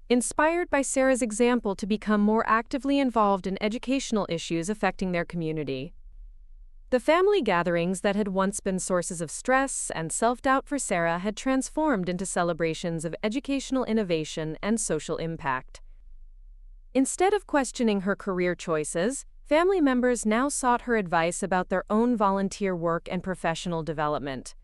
inspired by Sarah's example to become more actively involved in educational issues affecting their community. The family gatherings that had once been sources of stress and self-doubt for Sarah had transformed into celebrations of educational innovation and social impact. Instead of questioning her career choices, family members now sought her advice about their own volunteer work and professional development.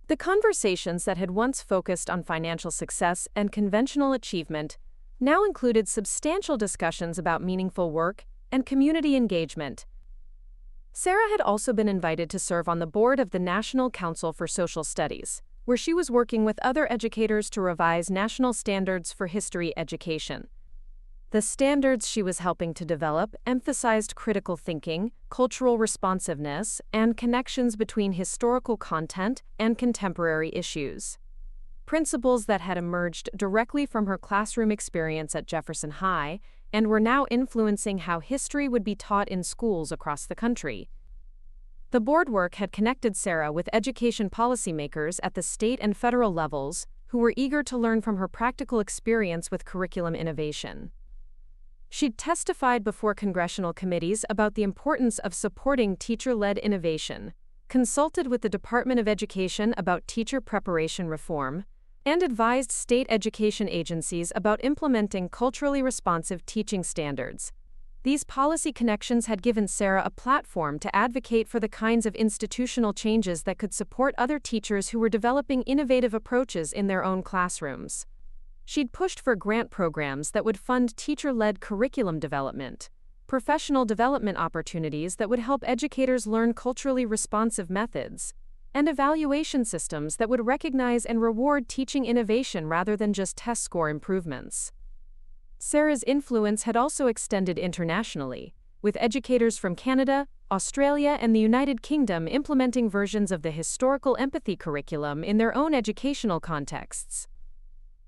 The conversations that had once focused on financial success and conventional achievement now included substantial discussions about meaningful work and community engagement. Sarah had also been invited to serve on the board of the National Council for Social Studies, where she was working with other educators to revise national standards for history education. The standards she was helping to develop emphasized critical thinking, cultural responsiveness, and connections between historical content and contemporary issues. Principles that had emerged directly from her classroom experience at Jefferson High and were now influencing how history would be taught in schools across the country. The board work had connected Sarah with education policymakers at the state and federal levels who were eager to learn from her practical experience with curriculum innovation. She'd testified before congressional committees about the importance of supporting teacher-led innovation, consulted with the Department of Education about teacher preparation reform, and advised state education agencies about implementing culturally responsive teaching standards. These policy connections had given Sarah a platform to advocate for the kinds of institutional changes that could support other teachers who were developing innovative approaches in their own classrooms. She'd pushed for grant programs that would fund teacher-led curriculum development, professional development opportunities that would help educators learn culturally responsive methods, and evaluation systems that would recognize and reward teaching innovation rather than just test score improvements. Sarah's influence had also extended internationally, with educators from Canada, Australia, and the United Kingdom implementing versions of the historical empathy curriculum in their own educational contexts.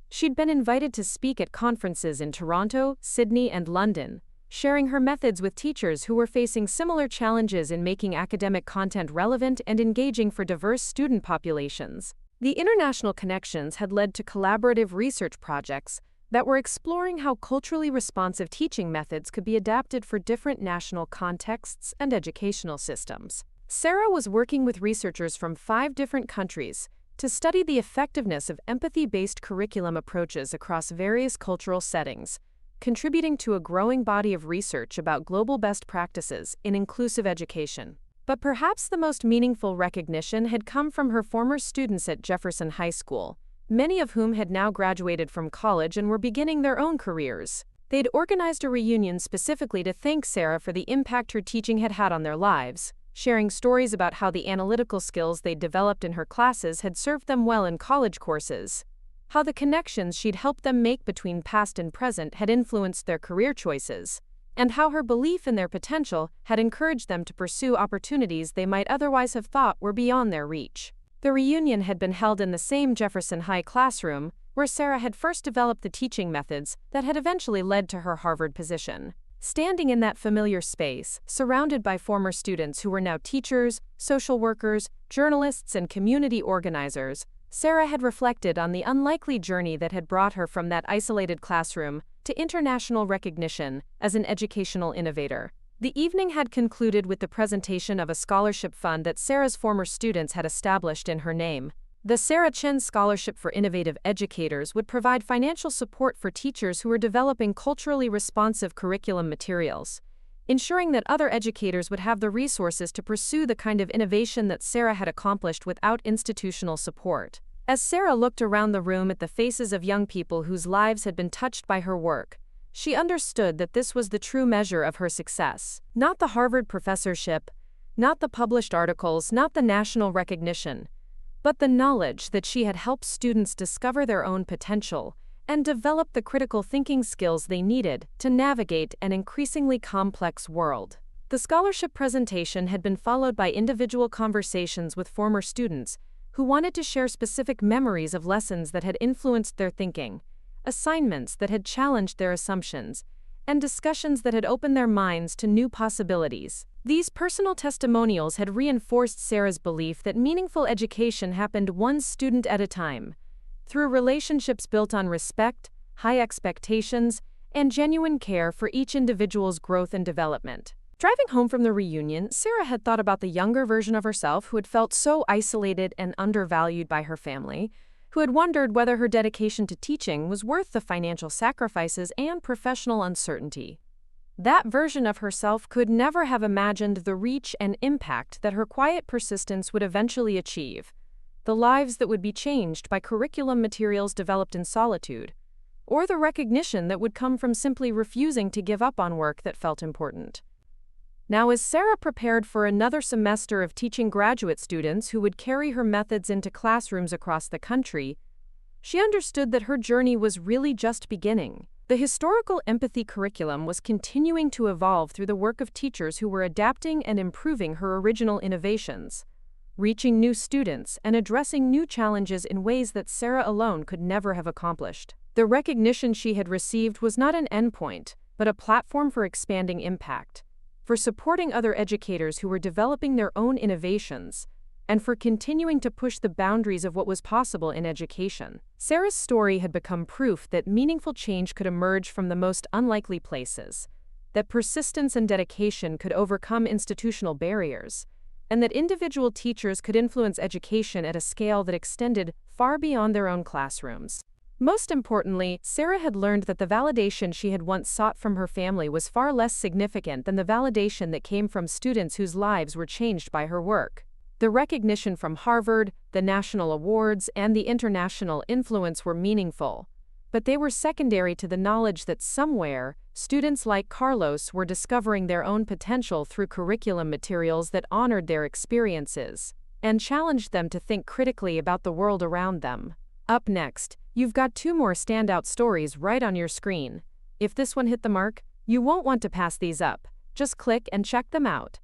She'd been invited to speak at conferences in Toronto, Sydney, and London, sharing her methods with teachers who were facing similar challenges in making academic content relevant and engaging for diverse student populations. The international connections had led to collaborative research projects that were exploring how culturally responsive teaching methods could be adapted for different national contexts and educational systems. Sarah was working with researchers from 5 different countries to study the effectiveness of empathy-based curriculum approaches across various cultural settings, contributing to a growing body of research about global best practices in inclusive education. But perhaps the most meaningful recognition had come from her former students at Jefferson High School, many of whom had now graduated from college and were beginning their own careers. They'd organized a reunion specifically to thank Sarah for the impact her teaching had had on their lives, sharing stories about how the analytical skills they'd developed in her classes had served them well in college courses, how the connections she'd helped them make between past and present had influenced their career choices, and how her belief in their potential had encouraged them to pursue opportunities they might otherwise have thought were beyond their reach. The reunion had been held in the same Jefferson High classroom where Sarah had first developed the teaching methods that had eventually led to her Harvard position. Standing in that familiar space, surrounded by former students who were now teachers, social workers, journalists, and community organizers, Sarah had reflected on the unlikely journey that had brought her from that isolated classroom to international recognition as an educational innovator. The evening had concluded with the presentation of a scholarship fund that Sarah's former students had established in her name. The Sarah Chen Scholarship for Innovative Educators would provide financial support for teachers who were developing culturally responsive curriculum materials, ensuring that other educators would have the resources to pursue the kind of innovation that Sarah had accomplished without institutional support. As Sarah looked around the room at the faces of young people whose lives had been touched by her work, she understood that this was the true measure of her success. Not the Harvard professorship, not the published articles, not the national recognition, but the knowledge that she had helped students discover their own potential and develop the critical thinking skills they needed to navigate an increasingly complex world. The scholarship presentation had been followed by individual conversations with former students who wanted to share specific memories of lessons that had influenced their thinking, assignments that had challenged their assumptions, and discussions that had opened their minds to new possibilities. These personal testimonials had reinforced Sarah's belief that meaningful education happened one student at a time, through relationships built on respect, high expectations, and genuine care for each individual's growth and development. Driving home from the reunion, Sarah had thought about the younger version of herself who had felt so isolated and undervalued by her family, who had wondered whether her dedication to teaching was worth the financial sacrifices and professional uncertainty. That version of herself could never have imagined the reach and impact that her quiet persistence would eventually achieve, the lives that would be changed by curriculum materials developed in solitude, or the recognition that would come from simply refusing to give up on work that felt important. Now, as Sarah prepared for another semester of teaching graduate students who would carry her methods into classrooms across the country, she understood that her journey was really just beginning. The historical empathy curriculum was continuing to evolve through the work of teachers who were adapting and improving her original innovations, reaching new students and addressing new challenges in ways that Sarah alone could never have accomplished. The recognition she had received was not an endpoint, but a platform for expanding impact, for supporting other educators who were developing their own innovations, and for continuing to push the boundaries of what was possible in education. Sarah's story had become proof that meaningful change could emerge from the most unlikely places, that persistence and dedication could overcome institutional barriers, and that individual teachers could influence education at a scale that extended far beyond their own classrooms. Most importantly, Sarah had learned that the validation she had once sought from her family was far less significant than the validation that came from students whose lives were changed by her work. The recognition from Harvard, the national awards, and the international influence were meaningful, but they were secondary to the knowledge that somewhere, students like Carlos were discovering their own potential through curriculum materials that honored their experiences and challenged them to think critically about the world around them. Up next, you've got two more standout stories right on your screen. If this one hit the mark, you won't want to pass these up. Just click and check them out.